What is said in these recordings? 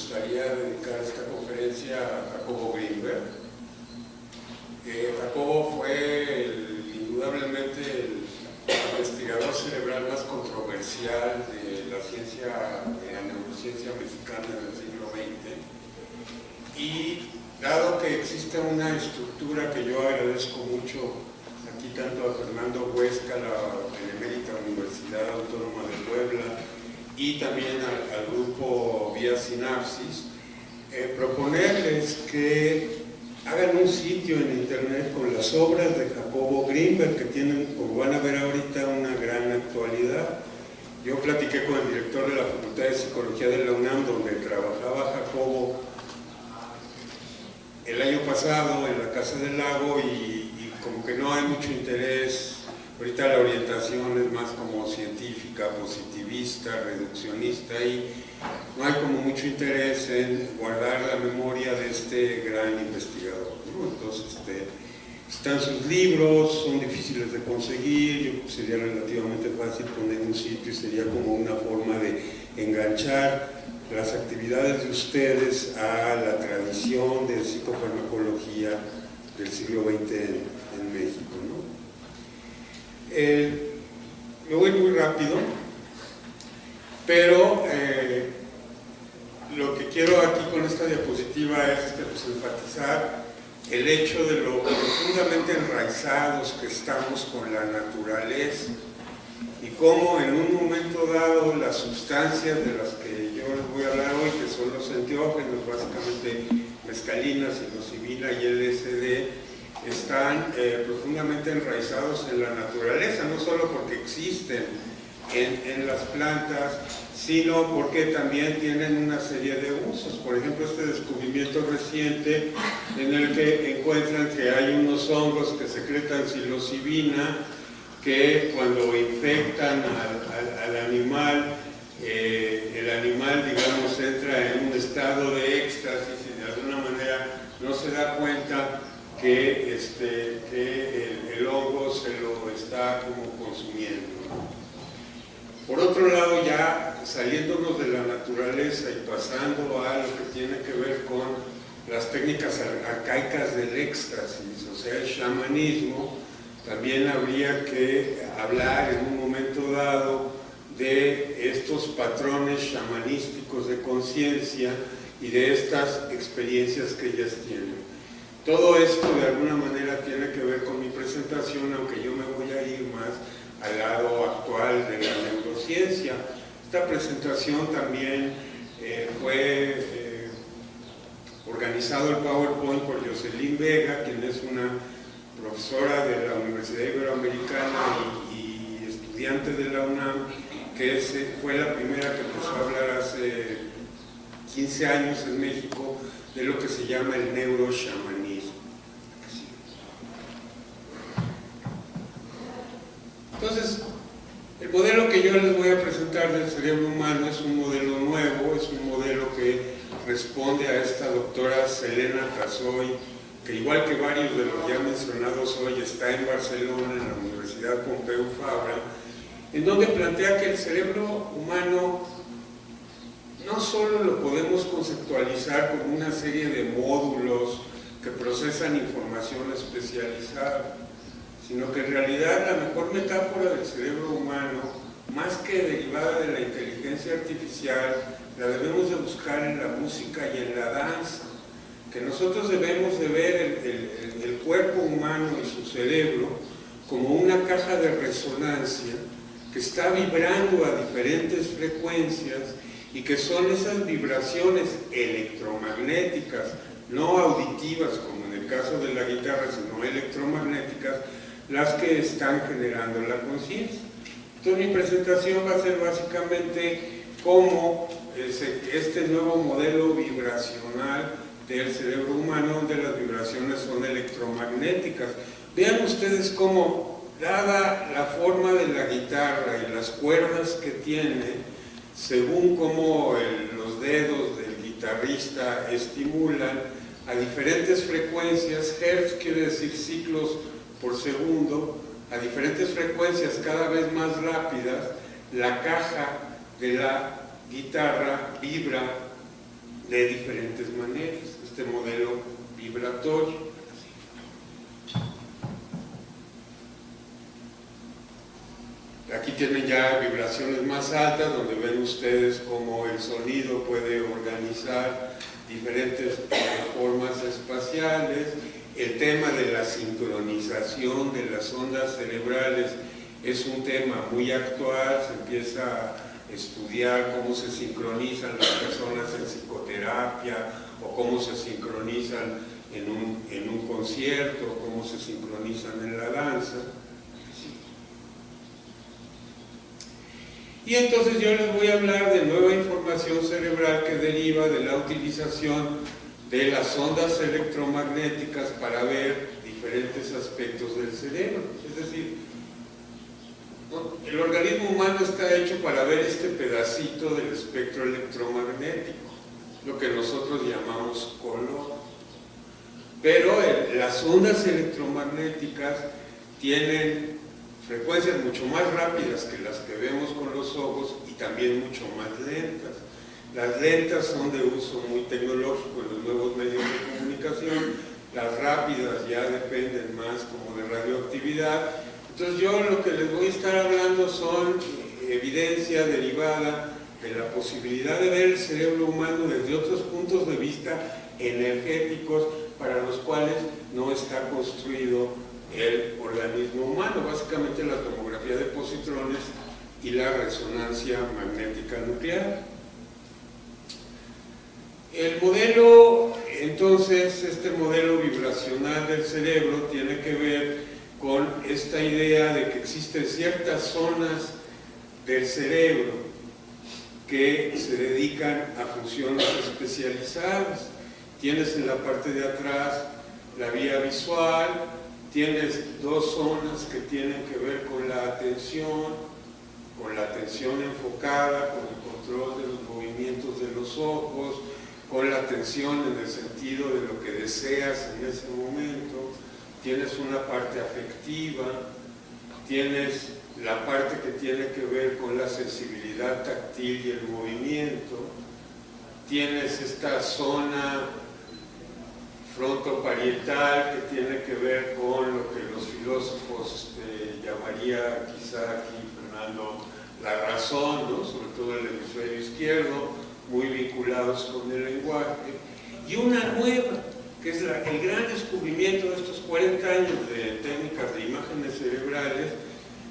gustaría dedicar esta conferencia a Jacobo Grinberg. Jacobo fue indudablemente el investigador cerebral más controversial de la ciencia, de la neurociencia mexicana del siglo XX. Y dado que existe una estructura que yo agradezco mucho aquí tanto a Fernando Huesca, la Benemérita Universidad Autónoma de Puebla, y también al grupo Vía Sinapsis, proponerles que hagan un sitio en internet con las obras de Jacobo Grinberg, que tienen, como van a ver ahorita, una gran actualidad. Yo platiqué con el director de la Facultad de Psicología de la UNAM, donde trabajaba Jacobo el año pasado en la Casa del Lago, y como que no hay mucho interés. Ahorita la orientación es más como científica, positivista, reduccionista, y no hay como mucho interés en guardar la memoria de este gran investigador, ¿no? Entonces, están sus libros, son difíciles de conseguir. Yo creo que sería relativamente fácil poner un sitio y sería como una forma de enganchar las actividades de ustedes a la tradición de psicofarmacología del siglo XX en México, ¿no? Me voy muy rápido, pero lo que quiero aquí con esta diapositiva es pues, enfatizar el hecho de lo profundamente enraizados que estamos con la naturaleza y cómo en un momento dado las sustancias de las que yo les voy a hablar hoy, que son los enteógenos, básicamente mescalina, psilocibina y LSD, están profundamente enraizados en la naturaleza, no solo porque existen en las plantas, sino porque también tienen una serie de usos. Por ejemplo, este descubrimiento reciente en el que encuentran que hay unos hongos que secretan psilocibina, que cuando infectan al animal, el animal, digamos, entra en un estado de éxtasis y de alguna manera no se da cuenta que el hongo se lo está como consumiendo, ¿no? Por otro lado, ya saliéndonos de la naturaleza y pasando a lo que tiene que ver con las técnicas arcaicas del éxtasis, o sea, el chamanismo, también habría que hablar en un momento dado de estos patrones chamanísticos de conciencia y de estas experiencias que ellas tienen. Todo esto de alguna manera tiene que ver con mi presentación, aunque yo me voy a ir más al lado actual de la neurociencia. Esta presentación también fue organizado el PowerPoint por Jocelyn Vega, quien es una profesora de la Universidad Iberoamericana y estudiante de la UNAM, que fue la primera que empezó a hablar hace 15 años en México de lo que se llama el neurochamanismo. Entonces, el modelo que yo les voy a presentar del cerebro humano es un modelo nuevo, es un modelo que responde a esta doctora Selena Tasoy, que igual que varios de los ya mencionados hoy, está en Barcelona, en la Universidad Pompeu Fabra, en donde plantea que el cerebro humano no solo lo podemos conceptualizar como una serie de módulos que procesan información especializada, sino que en realidad la mejor metáfora del cerebro humano, más que derivada de la inteligencia artificial, la debemos de buscar en la música y en la danza, que nosotros debemos de ver el cuerpo humano y su cerebro como una caja de resonancia que está vibrando a diferentes frecuencias y que son esas vibraciones electromagnéticas, no auditivas como en el caso de la guitarra, sino electromagnéticas, las que están generando la conciencia. Entonces mi presentación va a ser básicamente cómo este nuevo modelo vibracional del cerebro humano, donde las vibraciones son electromagnéticas. Vean ustedes cómo, dada la forma de la guitarra y las cuerdas que tiene, según cómo los dedos del guitarrista estimulan a diferentes frecuencias, hertz quiere decir ciclos por segundo, a diferentes frecuencias cada vez más rápidas, la caja de la guitarra vibra de diferentes maneras, este modelo vibratorio. Aquí tienen ya vibraciones más altas, donde ven ustedes cómo el sonido puede organizar diferentes formas espaciales. El tema de la sincronización de las ondas cerebrales es un tema muy actual, se empieza a estudiar cómo se sincronizan las personas en psicoterapia, o cómo se sincronizan en un concierto, o cómo se sincronizan en la danza. Y entonces yo les voy a hablar de nueva información cerebral que deriva de la utilización de las ondas electromagnéticas para ver diferentes aspectos del cerebro. Es decir, el organismo humano está hecho para ver este pedacito del espectro electromagnético, lo que nosotros llamamos color. Pero las ondas electromagnéticas tienen frecuencias mucho más rápidas que las que vemos con los ojos y también mucho más lentas. Las lentas son de uso muy tecnológico en los nuevos medios de comunicación, las rápidas ya dependen más como de radioactividad. Entonces yo lo que les voy a estar hablando son evidencia derivada de la posibilidad de ver el cerebro humano desde otros puntos de vista energéticos para los cuales no está construido el organismo humano, básicamente la tomografía de positrones y la resonancia magnética nuclear. El modelo, entonces, este modelo vibracional del cerebro tiene que ver con esta idea de que existen ciertas zonas del cerebro que se dedican a funciones especializadas. Tienes en la parte de atrás la vía visual, tienes dos zonas que tienen que ver con la atención enfocada, con el control de los movimientos de los ojos, con la atención en el sentido de lo que deseas en ese momento. Tienes una parte afectiva, tienes la parte que tiene que ver con la sensibilidad táctil y el movimiento, tienes esta zona frontoparietal que tiene que ver con lo que los filósofos llamaría quizá aquí Fernando la razón, ¿no? Sobre todo el hemisferio izquierdo, muy vinculados con el lenguaje, y una nueva, que es el gran descubrimiento de estos 40 años de técnicas de imágenes cerebrales,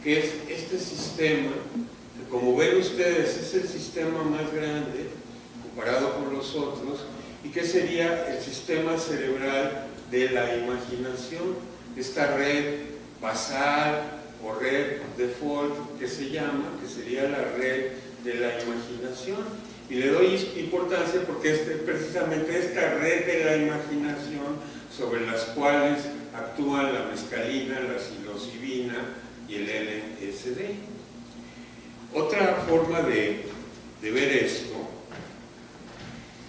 que es este sistema, que como ven ustedes es el sistema más grande comparado con los otros, y que sería el sistema cerebral de la imaginación, esta red basal o red default que se llama, que sería la red de la imaginación. Y le doy importancia porque es precisamente esta red de la imaginación sobre las cuales actúan la mescalina, la psilocibina y el LSD. Otra forma de ver esto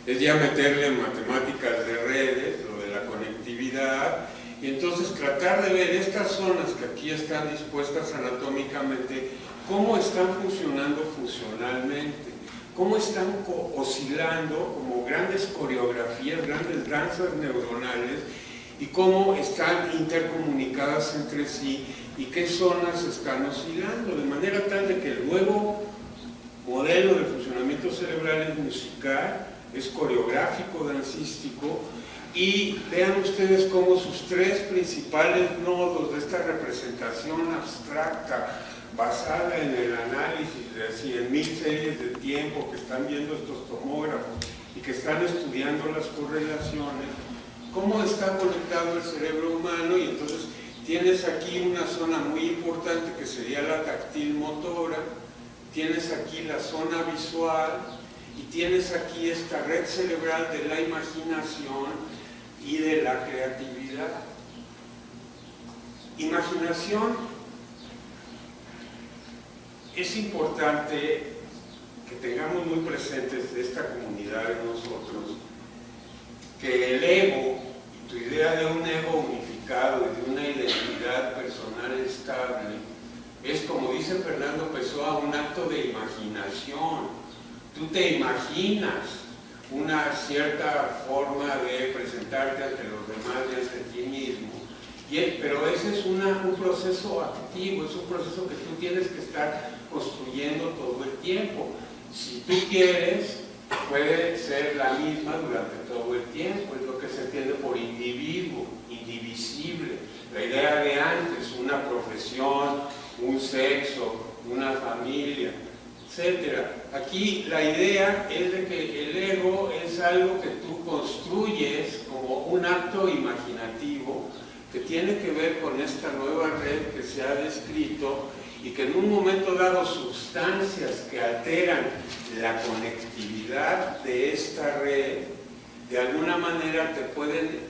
es ya meterle matemáticas de redes, lo de la conectividad, y entonces tratar de ver estas zonas que aquí están dispuestas anatómicamente, cómo están funcionando funcionalmente, cómo están oscilando como grandes coreografías, grandes danzas neuronales, y cómo están intercomunicadas entre sí y qué zonas están oscilando, de manera tal de que el nuevo modelo de funcionamiento cerebral es musical, es coreográfico, dancístico, y vean ustedes cómo sus tres principales nodos de esta representación abstracta basada en el análisis de 100.000 series de tiempo que están viendo estos tomógrafos y que están estudiando las correlaciones, cómo está conectado el cerebro humano. Y entonces tienes aquí una zona muy importante que sería la táctil motora, tienes aquí la zona visual y tienes aquí esta red cerebral de la imaginación y de la creatividad. Imaginación, es importante que tengamos muy presentes de esta comunidad de nosotros que el ego, y tu idea de un ego unificado y de una identidad personal estable, es, como dice Fernando Pessoa, un acto de imaginación. Tú te imaginas una cierta forma de presentarte ante los demás y ante ti mismo. Pero ese es un proceso activo, es un proceso que tú tienes que estar construyendo todo el tiempo. Si tú quieres, puede ser la misma durante todo el tiempo, es lo que se entiende por individuo, indivisible. La idea de antes, una profesión, un sexo, una familia, etc. Aquí la idea es de que el ego es algo que tú construyes como un acto imaginativo que tiene que ver con esta nueva red que se ha descrito y que en un momento dado sustancias que alteran la conectividad de esta red de alguna manera te pueden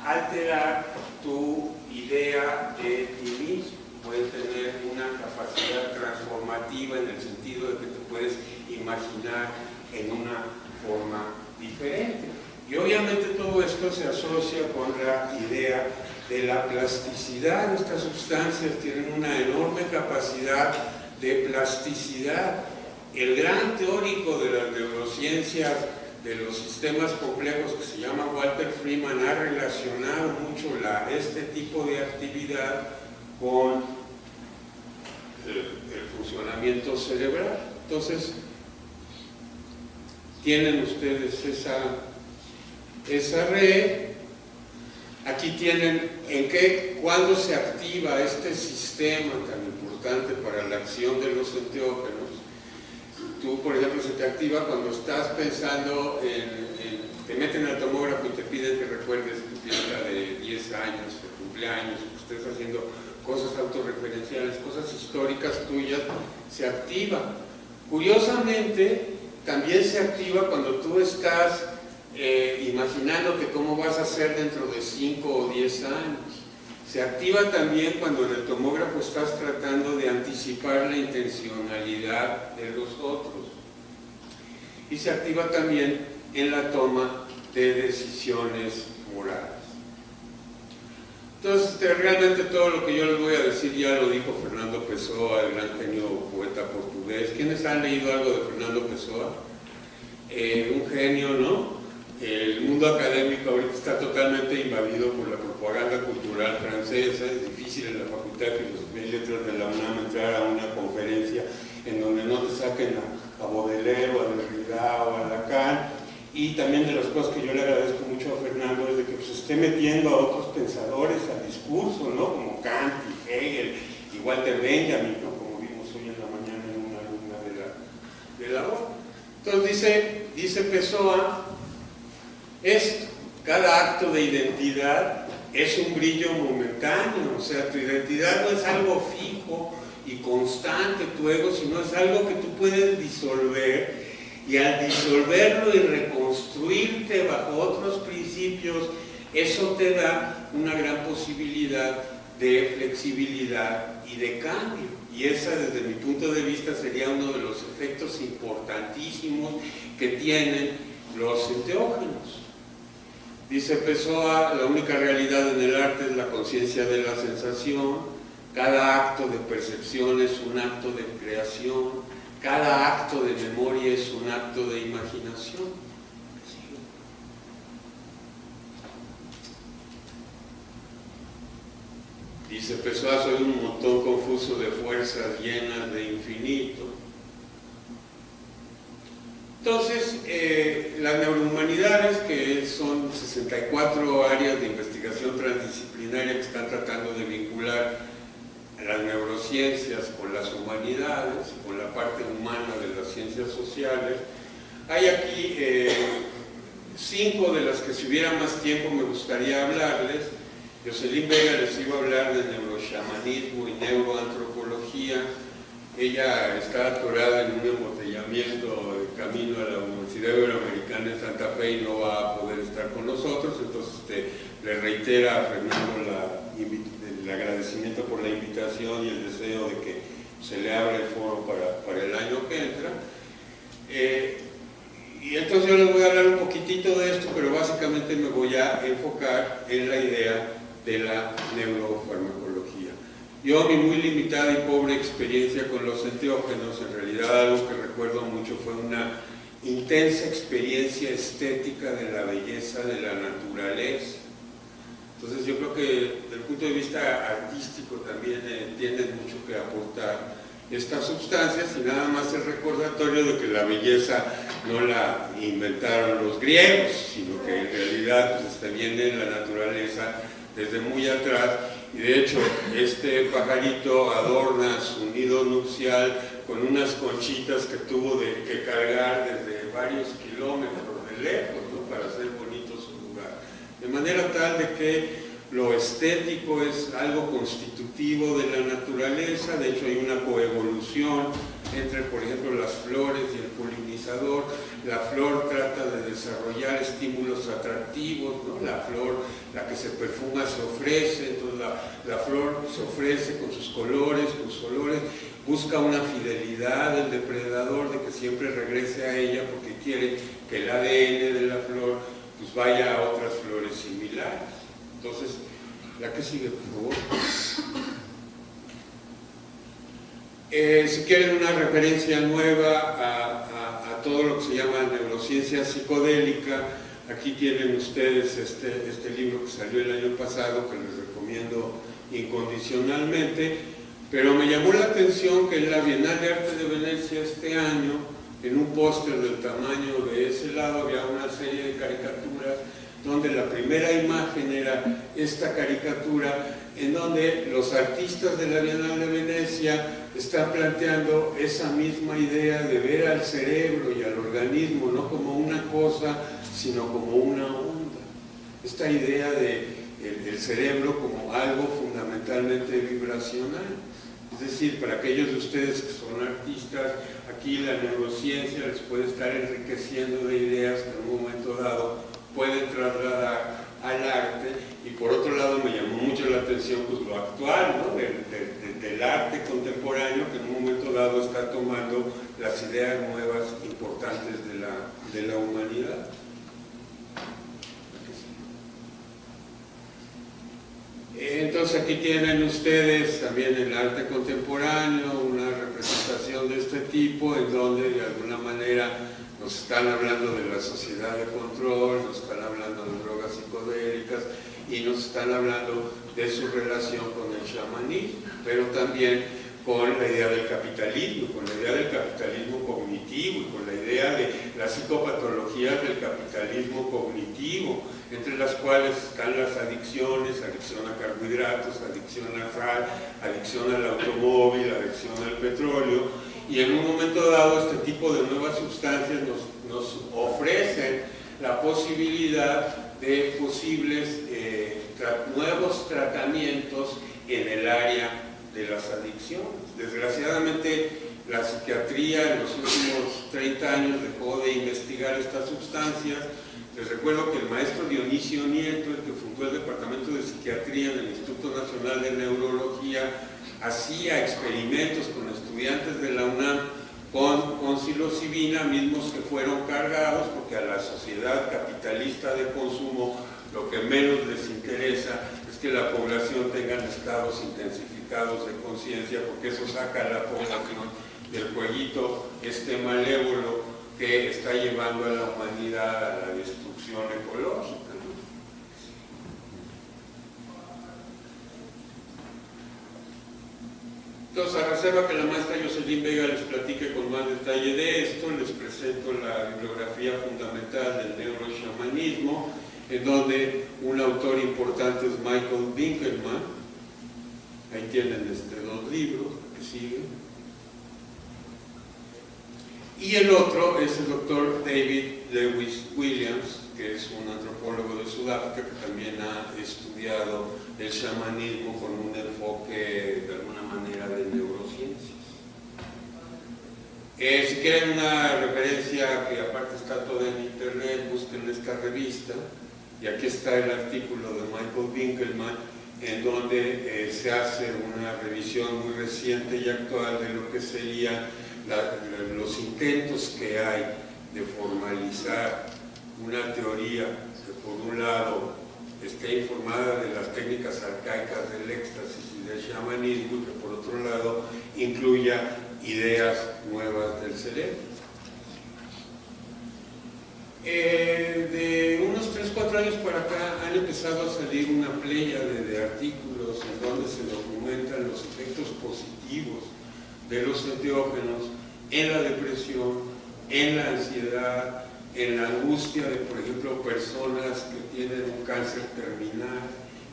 alterar tu idea de ti mismo. Puede tener una capacidad transformativa en el sentido de que te puedes imaginar en una forma diferente. Y obviamente todo esto se asocia con la idea de la plasticidad. Estas sustancias tienen una enorme capacidad de plasticidad. El gran teórico de las neurociencias de los sistemas complejos, que se llama Walter Freeman, ha relacionado mucho este tipo de actividad con el funcionamiento cerebral. Entonces, tienen ustedes esa red. Aquí tienen cuándo se activa este sistema tan importante para la acción de los enteógenos. Tú, por ejemplo, se te activa cuando estás pensando te meten al tomógrafo y te piden que recuerdes tu fiesta de 10 años, de cumpleaños, que estés haciendo cosas autorreferenciales, cosas históricas tuyas, se activa. Curiosamente, también se activa cuando tú estás imaginándote cómo vas a ser dentro de 5 o 10 años. Se activa también cuando en el tomógrafo estás tratando de anticipar la intencionalidad de los otros. Y se activa también en la toma de decisiones morales. Entonces, realmente todo lo que yo les voy a decir ya lo dijo Fernando Pessoa, el gran genio poeta portugués. ¿Quiénes han leído algo de Fernando Pessoa? Un genio, ¿no? El mundo académico ahorita está totalmente invadido por la propaganda cultural francesa. Es difícil en la Facultad de Filosofía y Letras de la UNAM entrar a una conferencia en donde no te saquen a Baudelaire o a Derrida o a Lacan. Y también de las cosas que yo le agradezco mucho a Fernando es de que se esté metiendo a otros pensadores al discurso, ¿no? Como Kant y Hegel y Walter Benjamin, ¿no? Como vimos hoy en la mañana en una alumna de la ONU. Entonces dice Pessoa, cada acto de identidad es un brillo momentáneo, o sea, tu identidad no es algo fijo y constante, tu ego, sino es algo que tú puedes disolver, y al disolverlo y reconstruirte bajo otros principios, eso te da una gran posibilidad de flexibilidad y de cambio. Y esa, desde mi punto de vista, sería uno de los efectos importantísimos que tienen los enteógenos. Dice Pessoa, la única realidad en el arte es la conciencia de la sensación. Cada acto de percepción es un acto de creación. Cada acto de memoria es un acto de imaginación. Dice Pessoa, soy un montón confuso de fuerzas llenas de infinito. Entonces, las neurohumanidades, que son 64 áreas de investigación transdisciplinaria que están tratando de vincular las neurociencias con las humanidades, con la parte humana de las ciencias sociales, hay aquí 5 de las que, si hubiera más tiempo, me gustaría hablarles. Jocelyn Vega les iba a hablar de neurochamanismo y neuroantropología. Ella está atorada en un embotellamiento de camino a la Universidad Iberoamericana en Santa Fe y no va a poder estar con nosotros, entonces le reitera a Fernando el agradecimiento por la invitación y el deseo de que se le abra el foro para el año que entra. Y entonces yo les voy a hablar un poquitito de esto, pero básicamente me voy a enfocar en la idea de la neurofarmacología. Yo, mi muy limitada y pobre experiencia con los enteógenos, en realidad algo que recuerdo mucho fue una intensa experiencia estética de la belleza de la naturaleza. Entonces yo creo que desde el punto de vista artístico también tienen mucho que aportar estas sustancias, y nada más el recordatorio de que la belleza no la inventaron los griegos, sino que en realidad pues, viene en la naturaleza desde muy atrás, y de hecho este pajarito adorna su nido nupcial con unas conchitas que tuvo que cargar desde varios kilómetros de lejos, ¿no? Para hacer bonito su lugar, de manera tal de que lo estético es algo constitutivo de la naturaleza. De hecho hay una coevolución entre, por ejemplo, las flores y el polinizador. La flor trata de desarrollar estímulos atractivos, ¿no? La flor, la que se perfuma, se ofrece, entonces la flor se ofrece con sus colores, con sus olores, busca una fidelidad del depredador, de que siempre regrese a ella porque quiere que el ADN de la flor pues, vaya a otras flores similares. Entonces, la que sigue, por favor. Si quieren una referencia nueva a todo lo que se llama neurociencia psicodélica, aquí tienen ustedes este libro que salió el año pasado, que les recomiendo incondicionalmente, pero me llamó la atención que en la Bienal de Arte de Venecia este año, en un póster del tamaño de ese lado, había una serie de caricaturas donde la primera imagen era esta caricatura en donde los artistas de la Bienal de Venecia están planteando esa misma idea de ver al cerebro y al organismo no como una cosa, sino como una onda. Esta idea del cerebro como algo fundamentalmente vibracional. Es decir, para aquellos de ustedes que son artistas, aquí la neurociencia les puede estar enriqueciendo de ideas que en un momento dado pueden trasladar al arte. Y por otro lado me llamó mucho la atención pues, lo actual, ¿no? del arte contemporáneo, que en un momento dado está tomando las ideas nuevas importantes de la humanidad. Entonces aquí tienen ustedes también el arte contemporáneo, una representación de este tipo, en donde de alguna manera nos están hablando de la sociedad de control, nos están hablando de drogas psicodélicas y nos están hablando de su relación con el chamanismo, pero también con la idea del capitalismo, con la idea del capitalismo cognitivo y con la idea de las psicopatologías del capitalismo cognitivo, entre las cuales están las adicciones, adicción a carbohidratos, adicción a sal, adicción al automóvil, adicción al petróleo, y en un momento dado este tipo de nuevas sustancias nos ofrecen la posibilidad de posibles nuevos tratamientos en el área de las adicciones. Desgraciadamente la psiquiatría en los últimos 30 años dejó de investigar estas sustancias. Les recuerdo que el maestro Dionisio Nieto, el que fundó el Departamento de Psiquiatría en el Instituto Nacional de Neurología, hacía experimentos con estudiantes de la UNAM con psilocibina, mismos que fueron cargados, porque a la sociedad capitalista de consumo lo que menos les interesa es que la población tenga estados intensificados de conciencia, porque eso saca a la población del jueguito malévolo que está llevando a la humanidad a la destrucción ecológica. Entonces, a reserva que la maestra Jocelyn Vega les platique con más detalle de esto, les presento la bibliografía fundamental del neurochamanismo, en donde un autor importante es Michael Winkelmann. Ahí tienen dos libros que siguen. Y el otro es el doctor David Lewis Williams, que es un antropólogo de Sudáfrica que también ha estudiado el chamanismo con un enfoque de alguna manera de neurociencias. Si quieren una referencia que aparte está toda en internet, busquen esta revista, y aquí está el artículo de Michael Winkelmann, en donde se hace una revisión muy reciente y actual de lo que serían los intentos que hay de formalizar una teoría que por un lado esté informada de las técnicas arcaicas del éxtasis y del chamanismo, y que por otro lado incluya ideas nuevas del cerebro. De unos 3-4 años para acá han empezado a salir una pléyade de artículos en donde se documentan los efectos positivos de los enteógenos en la depresión, en la ansiedad, en la angustia de, por ejemplo, personas que tienen un cáncer terminal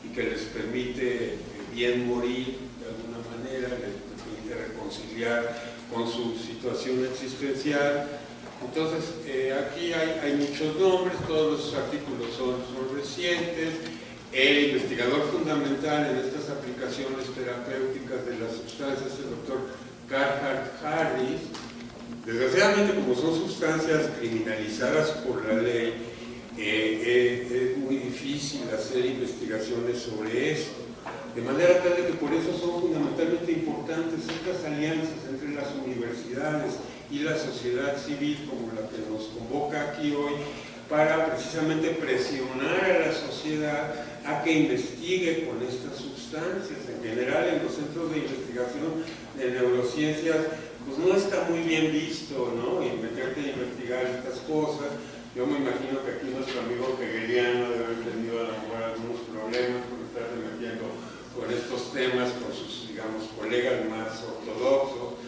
y que les permite bien morir de alguna manera, les permite reconciliar con su situación existencial. Entonces, aquí hay muchos nombres, todos los artículos son recientes. El investigador fundamental en estas aplicaciones terapéuticas de las sustancias es el doctor Carhart Harris. Desgraciadamente, como son sustancias criminalizadas por la ley, es muy difícil hacer investigaciones sobre esto. De manera tal de que por eso son fundamentalmente importantes estas alianzas entre las universidades y la sociedad civil, como la que nos convoca aquí hoy, para precisamente presionar a la sociedad a que investigue con estas sustancias. En general, en los centros de investigación de neurociencias, pues no está muy bien visto, ¿no? Y meterte a investigar estas cosas. Yo me imagino que aquí nuestro amigo hegeliano debe haber tenido a lo mejor algunos problemas por estarse metiendo con estos temas con sus, digamos, colegas más ortodoxos.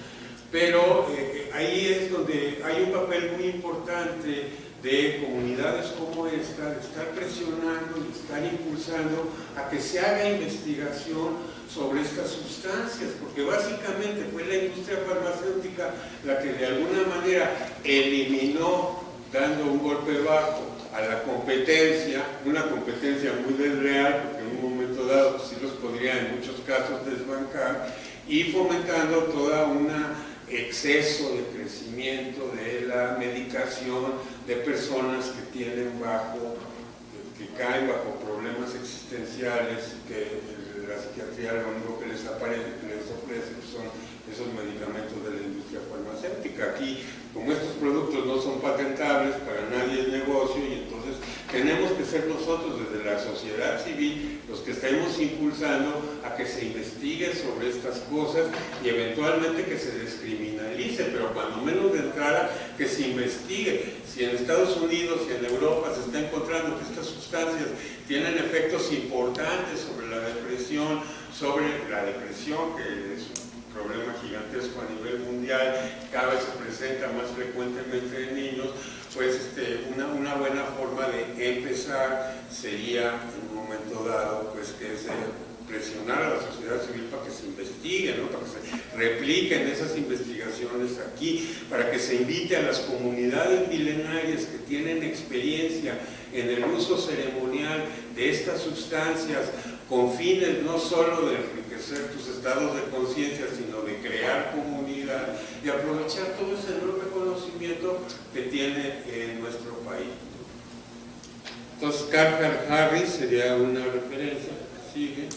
Pero ahí es donde hay un papel muy importante de comunidades como esta, de estar presionando y estar impulsando a que se haga investigación sobre estas sustancias, porque básicamente fue la industria farmacéutica la que de alguna manera eliminó, dando un golpe bajo a la competencia, una competencia muy desleal, porque en un momento dado pues, sí los podría en muchos casos desbancar, y fomentando toda una exceso de crecimiento de la medicación de personas que tienen que caen bajo problemas existenciales, que la psiquiatría lo único que les ofrece son esos medicamentos de la industria farmacéutica. Aquí, como estos productos no son patentables, para nadie es negocio, y entonces tenemos que ser nosotros desde la sociedad civil los que estemos impulsando a que se investigue sobre estas cosas y eventualmente que se descriminalice, pero cuando menos de entrada que se investigue. Si en Estados Unidos y en Europa se está encontrando que estas sustancias tienen efectos importantes sobre la depresión, que es un problema gigantesco a nivel mundial, cada vez se presenta más frecuentemente en niños, pues una buena forma de empezar sería en un momento dado pues que se presionar a la sociedad civil para que se investigue, ¿no? Para que se repliquen esas investigaciones aquí, para que se invite a las comunidades milenarias que tienen experiencia en el uso ceremonial de estas sustancias con fines no solo de enriquecer tus estados de conciencia, sino de crear comunidad y aprovechar todo ese enorme conocimiento que tiene en nuestro país. Entonces, Carhart Harris sería una referencia que sigue,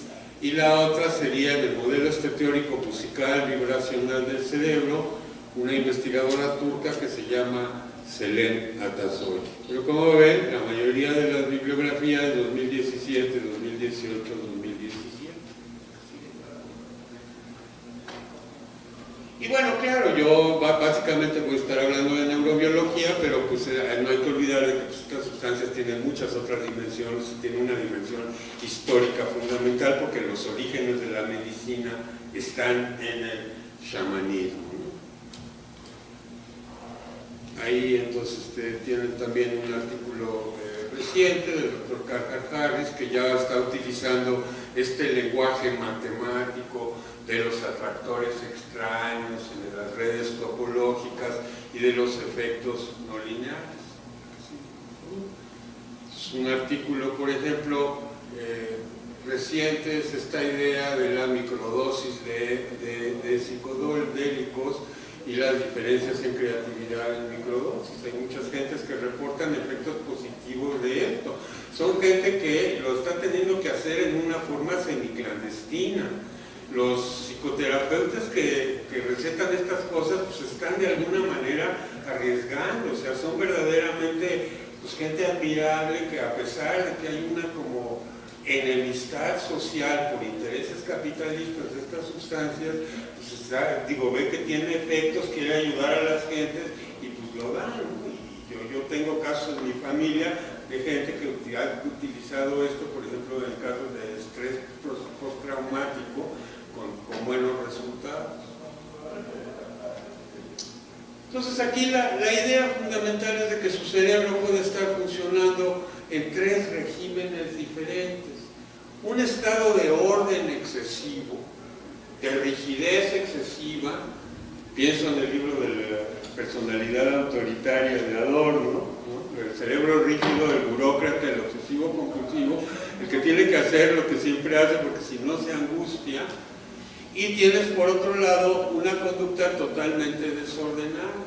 y la otra sería en el modelo teórico musical vibracional del cerebro, una investigadora turca que se llama Selen Atasoy. Pero como ven, la mayoría de las bibliografías de 2017, 2018, 2017. Y bueno, claro, yo básicamente voy a estar hablando de neurobiología, pero pues no hay que olvidar de que pues, estas sustancias tienen muchas otras dimensiones y tienen una dimensión histórica fundamental porque los orígenes de la medicina están en el chamanismo, ¿no? Ahí entonces tienen también un artículo reciente del doctor Carhart Harris que ya está utilizando este lenguaje matemático de los atractores extraños y de las redes topológicas y de los efectos no lineales. Es un artículo, por ejemplo, reciente, es esta idea de la microdosis de psicodélicos y las diferencias en creatividad en microdosis. Hay muchas gentes que reportan efectos positivos de esto. Son gente que lo está teniendo que hacer en una forma semiclandestina. Los psicoterapeutas que recetan estas cosas pues están de alguna manera arriesgando, o sea, son verdaderamente pues, gente admirable que a pesar de que hay una como enemistad social por intereses capitalistas de estas sustancias, pues ve que tiene efectos, quiere ayudar a las gentes y pues lo dan, ¿no? Y yo tengo casos en mi familia de gente que ha utilizado esto, por ejemplo, en el caso de estrés postraumático, con buenos resultados. Entonces aquí la idea fundamental es de que su cerebro puede estar funcionando en 3 regímenes diferentes. Un estado de orden excesivo, de rigidez excesiva, pienso en el libro de la personalidad autoritaria de Adorno, ¿no? El cerebro rígido, el burócrata, el obsesivo compulsivo, el que tiene que hacer lo que siempre hace porque si no se angustia. Y tienes por otro lado una conducta totalmente desordenada.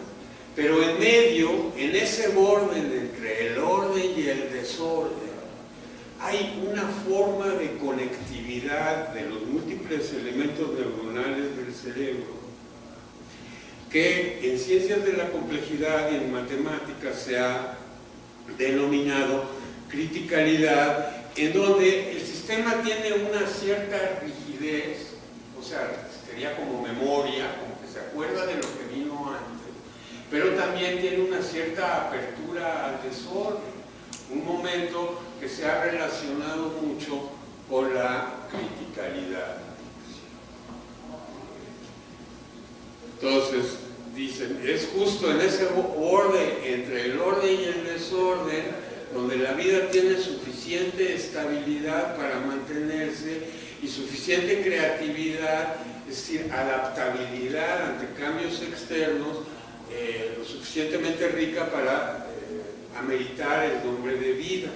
Pero en medio, en ese orden entre el orden y el desorden, hay una forma de conectividad de los múltiples elementos neuronales del cerebro que en ciencias de la complejidad y en matemáticas se ha denominado criticalidad, en donde el sistema tiene una cierta rigidez, o sea, sería como memoria, como que se acuerda de lo que vino antes, pero también tiene una cierta apertura al desorden, un momento que se ha relacionado mucho con la criticalidad. Entonces, dicen, es justo en ese orden, entre el orden y el desorden, donde la vida tiene suficiente estabilidad para mantenerse y suficiente creatividad, es decir, adaptabilidad ante cambios externos, lo suficientemente rica para ameritar el nombre de vida.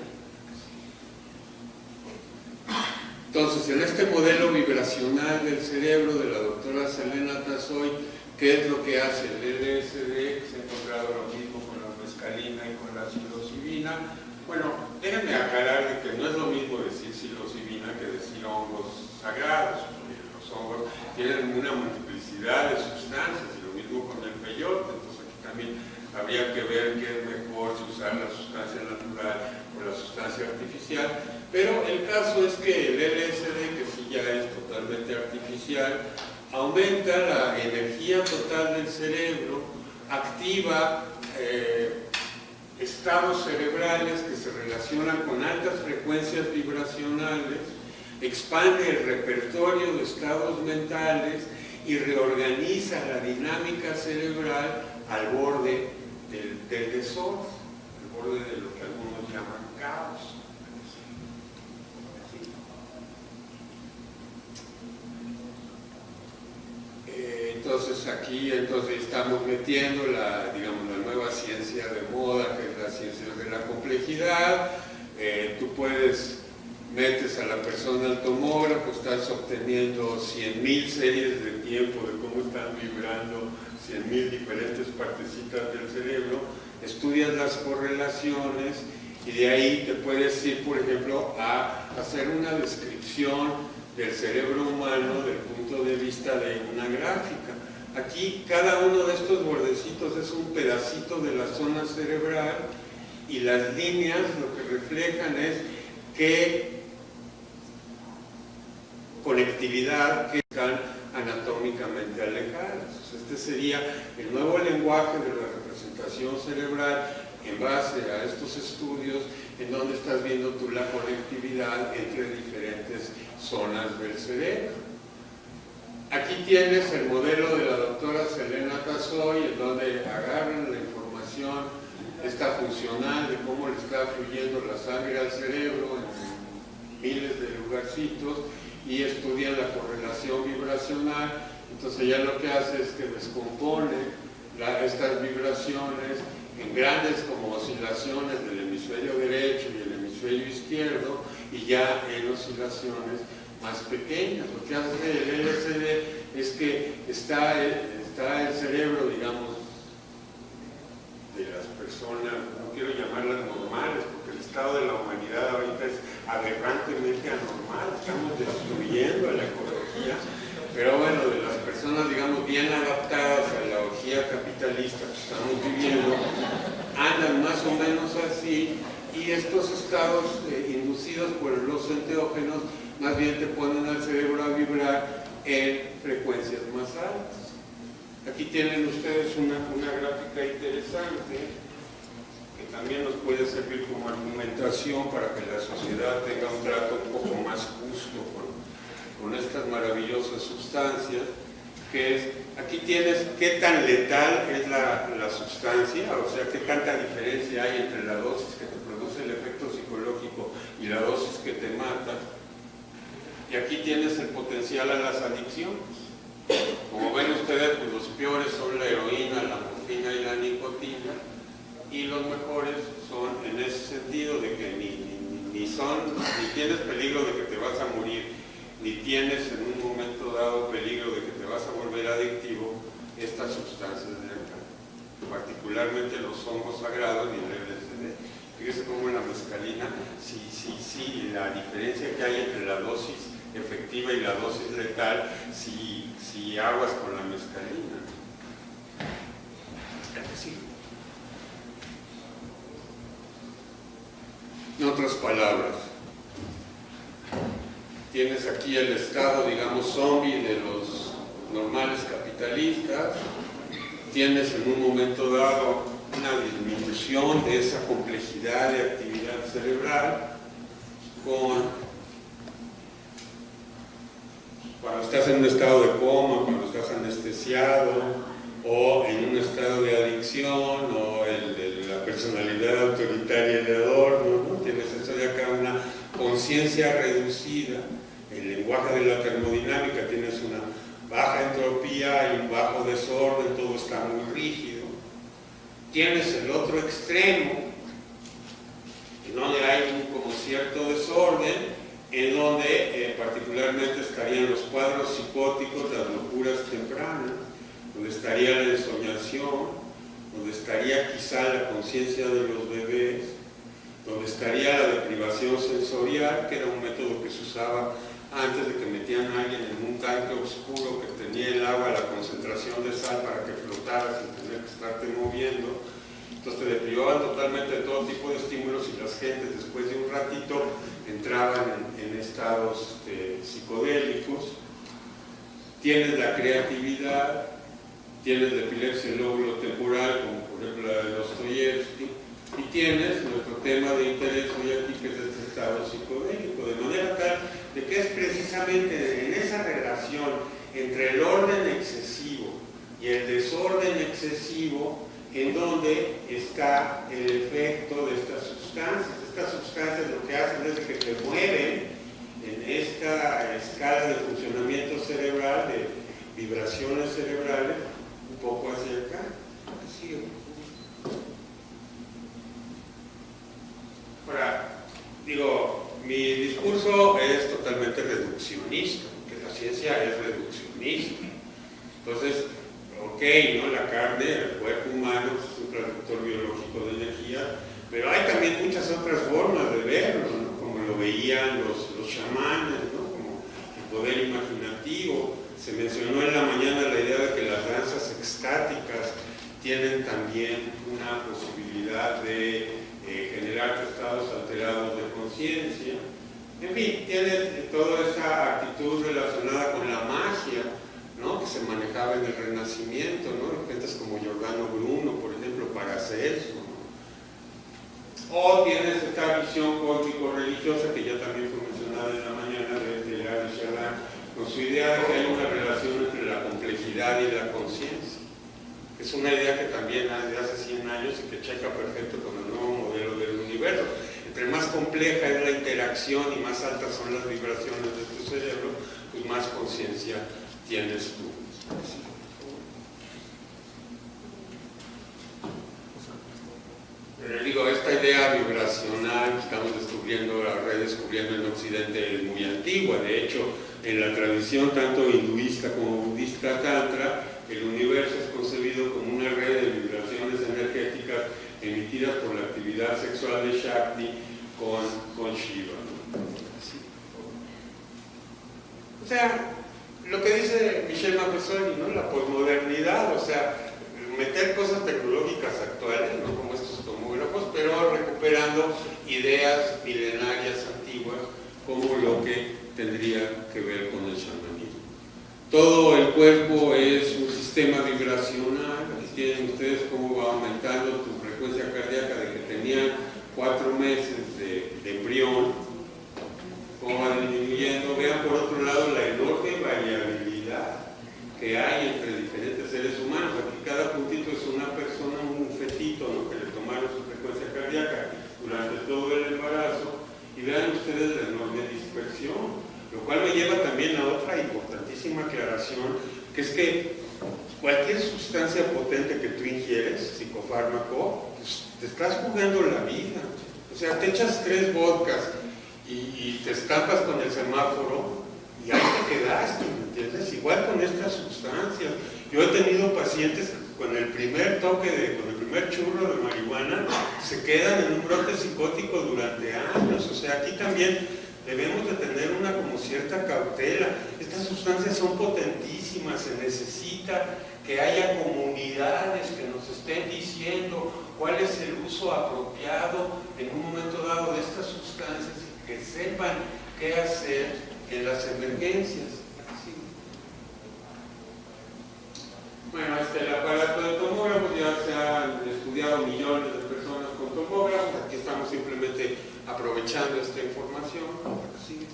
Entonces, en este modelo vibracional del cerebro de la doctora Selena Tasoy, ¿qué es lo que hace el LSD? Se ha encontrado lo mismo con la mescalina y con la psilocibina. Bueno, déjenme aclarar de que no es lo mismo decir psilocibina que decir hongos sagrados, porque los hongos tienen una multiplicidad de sustancias, y lo mismo con el peyote. Entonces aquí también habría que ver qué es mejor, si usar la sustancia natural o la sustancia artificial. Pero el caso es que el LSD, que sí ya es totalmente artificial, aumenta la energía total del cerebro, activa estados cerebrales que se relacionan con altas frecuencias vibracionales, expande el repertorio de estados mentales y reorganiza la dinámica cerebral al borde del desorden, al borde de lo que algunos llaman caos. Entonces aquí estamos metiendo la nueva ciencia de moda, que es la ciencia de la complejidad. Tú metes a la persona al tomógrafo, estás obteniendo 100.000 series de tiempo de cómo están vibrando 100.000 diferentes partecitas del cerebro, estudias las correlaciones y de ahí te puedes ir, por ejemplo, a hacer una descripción del cerebro humano desde el punto de vista de una gráfica. Aquí cada uno de estos bordecitos es un pedacito de la zona cerebral y las líneas lo que reflejan es qué conectividad que están anatómicamente alejadas. Este sería el nuevo lenguaje de la representación cerebral en base a estos estudios, en donde estás viendo tú la conectividad entre diferentes zonas del cerebro. Aquí tienes el modelo de la doctora Selena Tasoy, en donde agarran la información esta funcional de cómo le está fluyendo la sangre al cerebro en miles de lugarcitos y estudian la correlación vibracional. Entonces ya lo que hace es que descompone estas vibraciones en grandes como oscilaciones del hemisferio derecho y el hemisferio izquierdo, y ya en oscilaciones más pequeñas. Lo que hace el LSD es que está el cerebro, digamos, de las personas, no quiero llamarlas normales, porque el estado de la humanidad ahorita es aberrantemente anormal, estamos destruyendo la ecología, pero bueno, de las personas, digamos, bien adaptadas a la orgía capitalista que estamos viviendo, andan más o menos así, y estos estados inducidos por los enteógenos más bien te ponen al cerebro a vibrar en frecuencias más altas. Aquí tienen ustedes una gráfica interesante que también nos puede servir como argumentación para que la sociedad tenga un trato un poco más justo con estas maravillosas sustancias, que es, aquí tienes qué tan letal es la sustancia, o sea, qué tanta diferencia hay entre la dosis que te produce el efecto psicológico y la dosis que te mata, y aquí tienes el potencial a las adicciones. Como ven ustedes, pues los peores son la heroína, la morfina y la nicotina, y los mejores son en ese sentido de que ni tienes peligro de que te vas a morir, ni tienes en un momento dado peligro de que te vas a volver adictivo, estas sustancias de acá, particularmente los hongos sagrados y el LSD. Fíjese cómo en la mescalina, sí, la diferencia que hay entre la dosis efectiva y la dosis letal, si aguas con la mescalina. Sí. En otras palabras, tienes aquí el estado, digamos, zombie de los normales capitalistas, tienes en un momento dado una disminución de esa complejidad de actividad cerebral cuando estás en un estado de coma, cuando estás anestesiado, o en un estado de adicción, o el de la personalidad autoritaria de Adorno, ¿no? Tienes eso de acá, una conciencia reducida, el lenguaje de la termodinámica, tienes una baja entropía y un bajo desorden, todo está muy rígido. Tienes el otro extremo, en donde hay como cierto desorden, en donde particularmente estarían los cuadros psicóticos, las locuras tempranas, donde estaría la ensoñación, donde estaría quizá la conciencia de los bebés, donde estaría la deprivación sensorial, que era un método que se usaba antes de que metían a alguien en un tanque oscuro que tenía el agua, la concentración de sal para que flotara sin tener que estarte moviendo. Entonces te deprivaban totalmente de todo tipo de estímulos y las gentes después de un ratito entraban en estados psicodélicos. Tienes la creatividad, tienes la epilepsia lóbulo temporal, como por ejemplo la de Dostoyevsky, y tienes nuestro tema de interés hoy aquí, que es este estado psicodélico, de manera tal de que es precisamente en esa relación entre el orden excesivo y el desorden excesivo en donde está el efecto de estas sustancias. Estas sustancias lo que hacen es que te mueven en esta escala de funcionamiento cerebral, de vibraciones cerebrales, un poco hacia acá. Así. Ahora, digo, mi discurso es totalmente reduccionista, porque la ciencia es reduccionista. Entonces, ok, ¿no? La carne, el cuerpo humano es un traductor biológico de energía, pero hay también muchas otras formas de verlo, ¿no? Como lo veían los chamanes, ¿no? Como el poder imaginativo. Se mencionó en la mañana la idea de que las danzas extáticas tienen también una posibilidad de generar estados alterados de conciencia. En fin, tienes toda esa actitud relacionada con la magia, ¿no? Que se manejaba en el Renacimiento, ¿no? Gentes como Giordano Bruno, por ejemplo, Paracelso, ¿no? O tienes esta visión cósmico-religiosa que ya también fue mencionada en la mañana de Larry Shaddam, con su idea de que hay una relación entre la complejidad y la conciencia. Es una idea que también hay de hace 100 años y que checa perfecto con el nuevo modelo del universo. Entre más compleja es la interacción y más altas son las vibraciones de tu cerebro, pues más conciencia tienes tú. Digo, esta idea vibracional que estamos redescubriendo en Occidente es muy antigua. De hecho, en la tradición tanto hinduista como budista tantra, el universo es concebido como una red de vibraciones energéticas emitidas por la actividad sexual de Shakti con Shiva. O sea, lo que dice Michel Maffesoni, ¿no? La posmodernidad, o sea, meter cosas tecnológicas actuales, ¿no? Como estos tomógrafos, pero recuperando ideas milenarias antiguas como lo que tendría que ver con el chamanismo. Todo el cuerpo es un sistema vibracional, tienen ustedes cómo va aumentando tu frecuencia cardíaca de que tenían 4 meses de embrión, cómo va disminuyendo. Vean por otro lado la enorme variabilidad que hay entre diferentes seres humanos. Aquí cada puntito es una persona, un fetito, ¿no?, que le tomaron su frecuencia cardíaca durante todo el embarazo, y vean ustedes la enorme dispersión, lo cual me lleva también a otra importantísima aclaración, que es que cualquier sustancia potente que tú ingieres, psicofármaco, pues te estás jugando la vida. O sea, te echas 3 vodkas y te estampas con el semáforo y ahí te quedaste, ¿me entiendes? Igual con estas sustancias. Yo he tenido pacientes que con el primer toque, con el primer churro de marihuana, se quedan en un brote psicótico durante años. O sea, aquí también debemos de tener una como cierta cautela. Estas sustancias son potentísimas, se necesita que haya comunidades que nos estén diciendo cuál es el uso apropiado en un momento dado de estas sustancias y que sepan qué hacer en las emergencias. Sí. Bueno, el aparato de tomógrafos ya se han estudiado millones de personas con tomógrafos. Aquí estamos simplemente aprovechando esta información. Sí.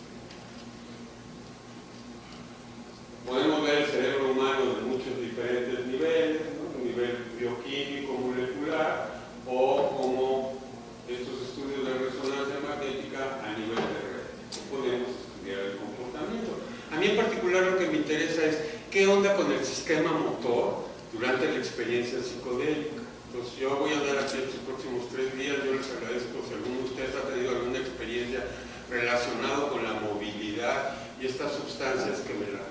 Podemos ver el cerebro humano de muchos diferentes niveles, ¿no? Un nivel bioquímico, molecular, o como estos estudios de resonancia magnética a nivel de red. Podemos estudiar el comportamiento. A mí en particular lo que me interesa es qué onda con el sistema motor durante la experiencia psicodélica. Entonces yo voy a andar aquí estos próximos 3 días. Yo les agradezco si alguno de ustedes ha tenido alguna experiencia relacionada con la movilidad y estas sustancias que me la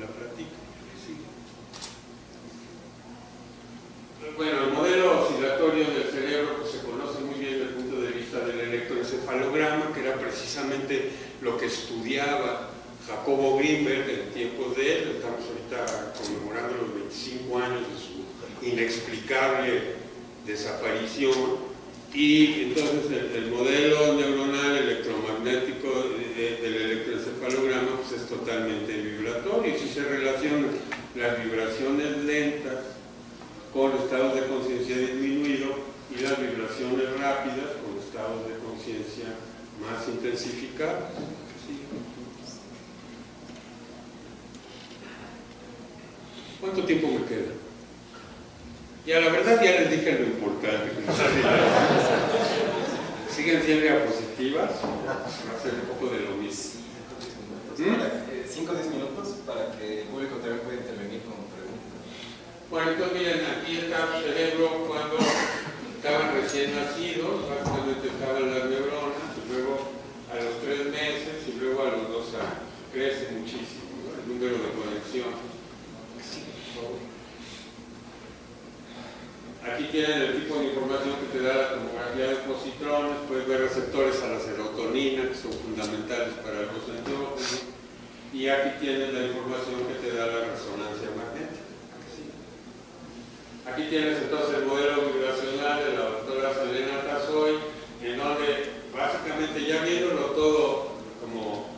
platiquen. Sí. Bueno, el modelo oscilatorio del cerebro pues, se conoce muy bien desde el punto de vista del electroencefalograma, que era precisamente lo que estudiaba Jacobo Grinberg en tiempos de él. Estamos ahorita conmemorando los 25 años de su inexplicable desaparición, y entonces el modelo neuronal electromagnético del electroencefalograma pues es totalmente vibratorio, y si se relacionan las vibraciones lentas con estados de conciencia disminuido y las vibraciones rápidas con estados de conciencia más intensificados. Sí. ¿Cuánto tiempo me queda? Ya, la verdad ya les dije lo importante. ¿Siguen siendo diapositivas? Va a ser un poco de lo mismo. 5 o 10 minutos para que el público también pueda intervenir con preguntas. Bueno, entonces miren, aquí está el cerebro cuando estaban recién nacidos, básicamente estaban las neuronas, y luego a los 3 meses y luego a los 2 años. Crece muchísimo, ¿no?, el número de conexiones. Aquí tienen el tipo de información que te da la tomografía de positrones. Puedes ver receptores a la serotonina, que son fundamentales para los enteógenos. Y aquí tienes la información que te da la resonancia magnética. Aquí tienes entonces el modelo vibracional de la doctora Selena Tazoy, en donde básicamente, ya viéndolo todo, como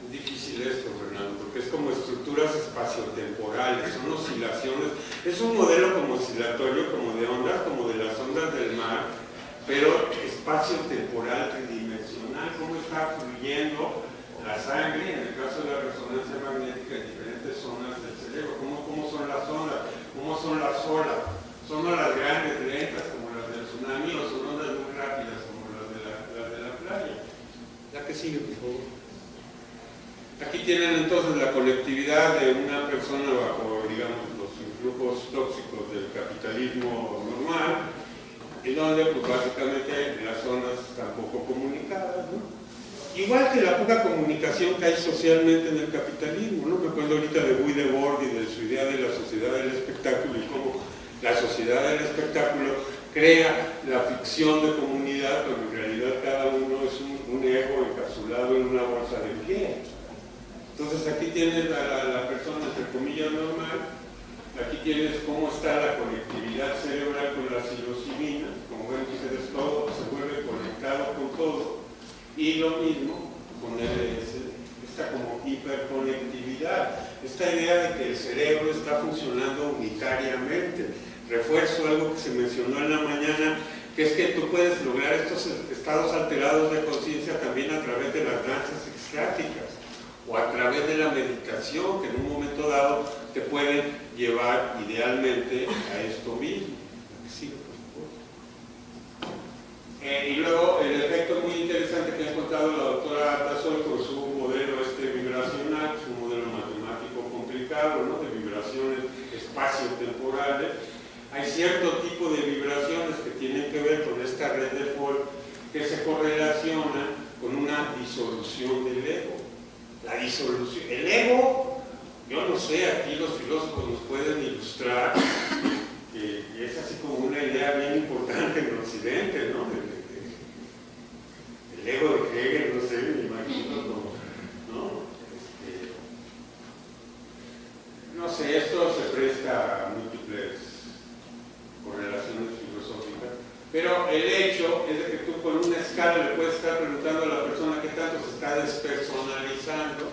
es difícil esto, Fernando, porque es como estructuras espaciotemporales, son oscilaciones. Es un modelo como oscilatorio, como de ondas, como de las ondas del mar, pero espacio-temporal tridimensional, cómo está fluyendo la sangre, en el caso de la resonancia magnética, en diferentes zonas del cerebro, cómo son las ondas, cómo son las olas. Son olas grandes, lentas, como las del tsunami, o son ondas muy rápidas, como las de la playa. La que sigue, por favor. Aquí tienen entonces la conectividad de una persona bajo, digamos, los influjos tóxicos del capitalismo normal, en donde pues básicamente las zonas están poco comunicadas, ¿no? Igual que la poca comunicación que hay socialmente en el capitalismo, ¿no? Me acuerdo ahorita de Guy Debord y de su idea de la sociedad del espectáculo, y cómo la sociedad del espectáculo crea la ficción de comunidad, pero en realidad cada uno es un ego encapsulado en una bolsa de piel. Entonces aquí tienes a la persona, entre comillas, normal. Aquí tienes cómo está la conectividad cerebral con la psilocibina. Como ven, ustedes, todo se vuelve conectado con todo. Y lo mismo con esta como hiperconectividad, esta idea de que el cerebro está funcionando unitariamente. refuerzo algo que se mencionó en la mañana, que es que tú puedes lograr estos estados alterados de conciencia también a través de las danzas extáticas o a través de la meditación, que en un momento dado te pueden llevar idealmente a esto mismo. Sí, y luego el efecto muy interesante que ha encontrado la doctora Tazoy con su modelo vibracional, su modelo matemático complicado, ¿no?, de vibraciones espacio-temporales. Hay cierto tipo de vibraciones que tienen que ver con esta red de Folk que se correlacionan con una disolución del ego. La disolución, el ego, yo no sé, aquí los filósofos nos pueden ilustrar, que es así como una idea bien importante en Occidente, ¿no? El ego de Hegel, no sé, me imagino como, ¿no? No sé, esto se presta a múltiples correlaciones filosóficas, pero el hecho es de que tú con una escala le puedes estar preguntando a la persona qué tanto se está despersonalizando,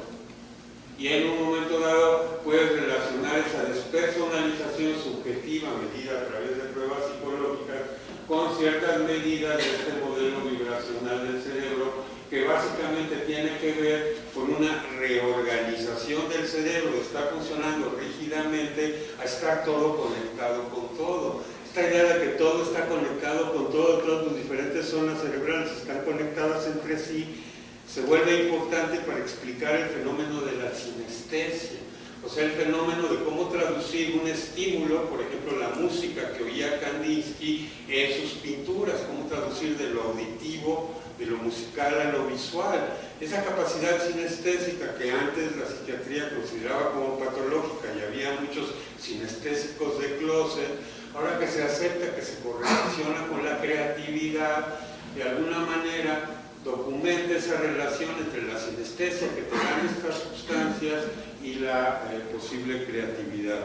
y en un momento dado puedes relacionar esa despersonalización subjetiva medida a través de pruebas psicológicas con ciertas medidas de este modelo vibracional del cerebro, que básicamente tiene que ver con una reorganización del cerebro, de estar funcionando rígidamente a estar todo conectado con todo. Esta idea de que todo está conectado con todo, todas las diferentes zonas cerebrales están conectadas entre sí, se vuelve importante para explicar el fenómeno de la sinestesia. O sea, el fenómeno de cómo traducir un estímulo, por ejemplo, la música que oía Kandinsky en sus pinturas, cómo traducir de lo auditivo, de lo musical a lo visual. Esa capacidad sinestésica que antes la psiquiatría consideraba como patológica y había muchos sinestésicos de closet, ahora que se acepta que se correlaciona con la creatividad, de alguna manera documenta esa relación entre la sinestesia que te dan estas sustancias y la posible creatividad.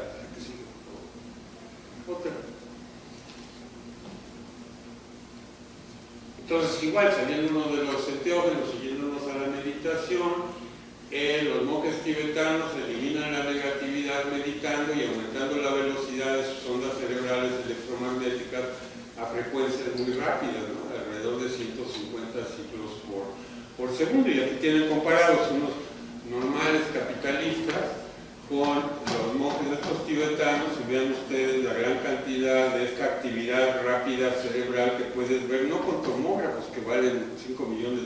Otra. Entonces, igual, saliéndonos de los enteógenos y yéndonos a la meditación, los monjes tibetanos eliminan la negatividad meditando y aumentando la velocidad de sus ondas cerebrales electromagnéticas a frecuencias muy rápidas, ¿no?, alrededor de 150 ciclos por segundo. Y aquí tienen comparados unos normales capitalistas con los monjes estos tibetanos, y vean ustedes la gran cantidad de esta actividad rápida cerebral que puedes ver, no con tomógrafos que valen $5 millones,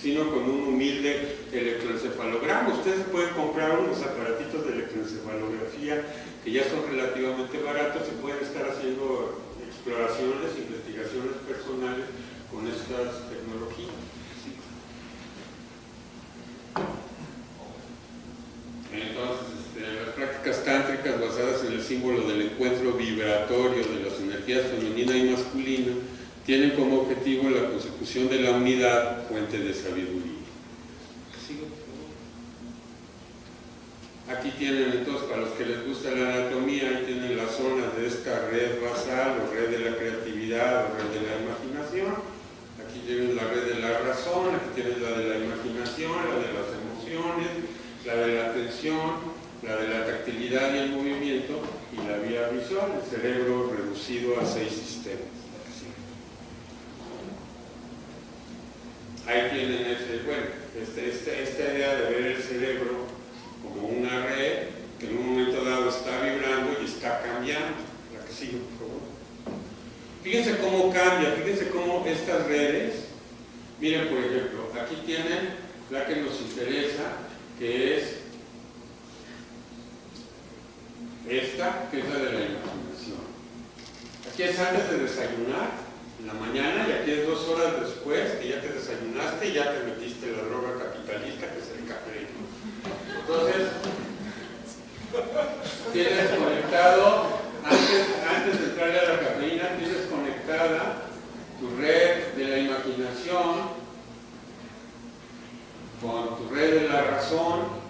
sino con un humilde electroencefalograma. Ustedes pueden comprar unos aparatitos de electroencefalografía que ya son relativamente baratos y pueden estar haciendo exploraciones, investigaciones personales con estas tecnologías. Entonces, las prácticas tántricas basadas en el símbolo del encuentro vibratorio de las energías femenina y masculina tienen como objetivo la consecución de la unidad, fuente de sabiduría. Aquí tienen entonces, para los que les gusta la anatomía, ahí tienen las zonas de esta red basal, o red de la creatividad, o red de la imaginación. Aquí tienen la red de la razón, aquí tienen la de la imaginación, la de las emociones, la de la atención, la de la tactilidad y el movimiento, y la vía visual, el cerebro reducido a 6 sistemas. Ahí tienen esta idea de ver el cerebro como una red que en un momento dado está vibrando y está cambiando. La que sigue, por favor. Fíjense cómo cambia, fíjense cómo estas redes, miren por ejemplo, aquí tienen la que nos interesa, que es esta, que es la de la imaginación. Aquí es antes de desayunar, en la mañana, y aquí es 2 horas después, que ya te desayunaste y ya te metiste la droga capitalista, que es el café, ¿no? Entonces, tienes conectado, antes de entrarle a la cafeína, tienes conectada tu red de la imaginación con tu red de la razón.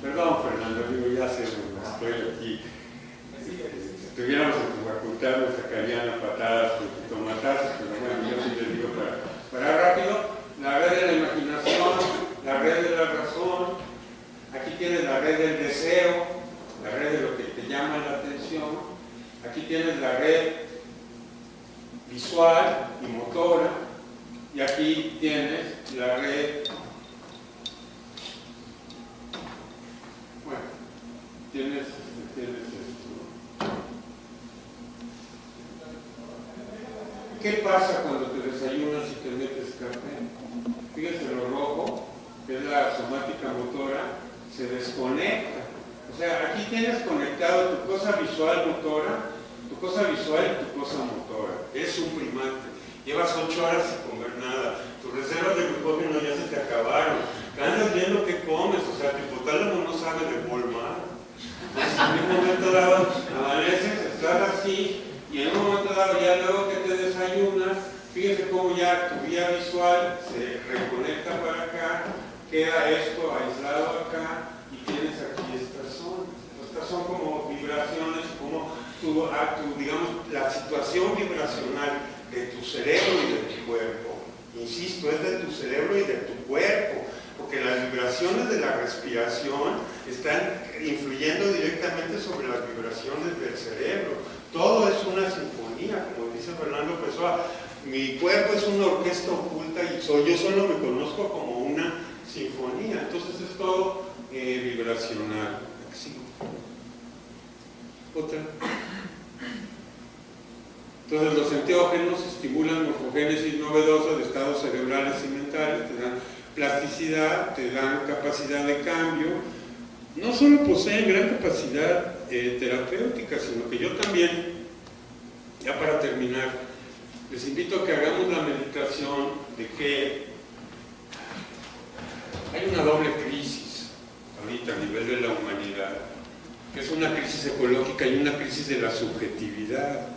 Perdón, Fernando, digo, ya sé, estoy aquí. Si estuviéramos en tu facultad nos sacarían a patadas con tomatazos, pero bueno, yo sí les digo para rápido. La red de la imaginación, la red de la razón, aquí tienes la red del deseo, la red de lo que te llama la atención, aquí tienes la red visual y motora, y aquí tienes la red, bueno, tienes esto. ¿Qué pasa cuando te desayunas y te metes café? Fíjense, lo rojo, que es la somática motora, se desconecta. O sea, aquí tienes conectado tu cosa visual motora, tu cosa visual y tu cosa motora. Es un primate. Llevas 8 horas sin comer nada. Tus reservas de glucógeno ya se te acabaron. Andas viendo qué comes. O sea, tu hipotálamo no sabe de Walmart. Entonces, en un momento dado, amaneces, estás así, y en un momento dado, ya luego que te desayunas, fíjese cómo ya tu vía visual se reconecta para acá, queda esto aislado acá, y tienes aquí estas zonas. Estas son como vibraciones, como digamos, la situación vibracional de tu cerebro y de tu cuerpo. Insisto, es de tu cerebro y de tu cuerpo, porque las vibraciones de la respiración están influyendo directamente sobre las vibraciones del cerebro. Todo es una sinfonía, como dice Fernando Pessoa. Mi cuerpo es una orquesta oculta y yo solo me conozco como una sinfonía. Entonces es todo vibracional. Sí. Otra. Entonces los enteógenos estimulan morfogénesis novedosa de estados cerebrales y mentales, te dan plasticidad, te dan capacidad de cambio. No solo poseen gran capacidad terapéutica, sino que yo también, ya para terminar, les invito a que hagamos la meditación de que hay una doble crisis ahorita a nivel de la humanidad, que es una crisis ecológica y una crisis de la subjetividad.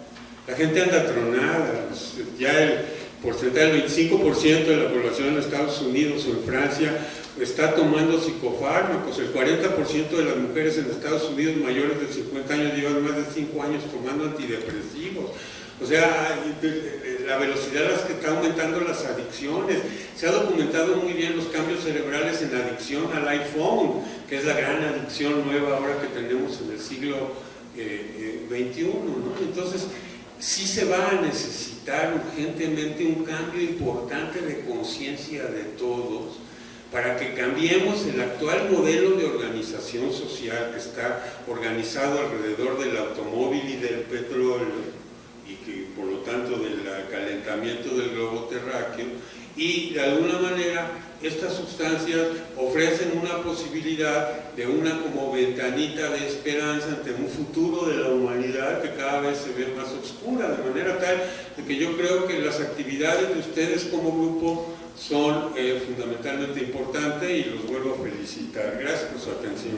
La gente anda tronada, ya el porcentaje del 25% de la población en Estados Unidos o en Francia está tomando psicofármacos, el 40% de las mujeres en Estados Unidos mayores de 50 años llevan más de 5 años tomando antidepresivos. O sea, la velocidad a la que está aumentando las adicciones. Se ha documentado muy bien los cambios cerebrales en adicción al iPhone, que es la gran adicción nueva ahora que tenemos en el siglo XXI, ¿no? Entonces, sí se va a necesitar urgentemente un cambio importante de conciencia de todos para que cambiemos el actual modelo de organización social que está organizado alrededor del automóvil y del petróleo y que por lo tanto del calentamiento del globo terráqueo, y de alguna manera estas sustancias ofrecen una posibilidad de una como ventanita de esperanza ante un futuro de la humanidad que cada vez se ve más oscura, de manera tal de que yo creo que las actividades de ustedes como grupo son fundamentalmente importantes y los vuelvo a felicitar. Gracias por su atención.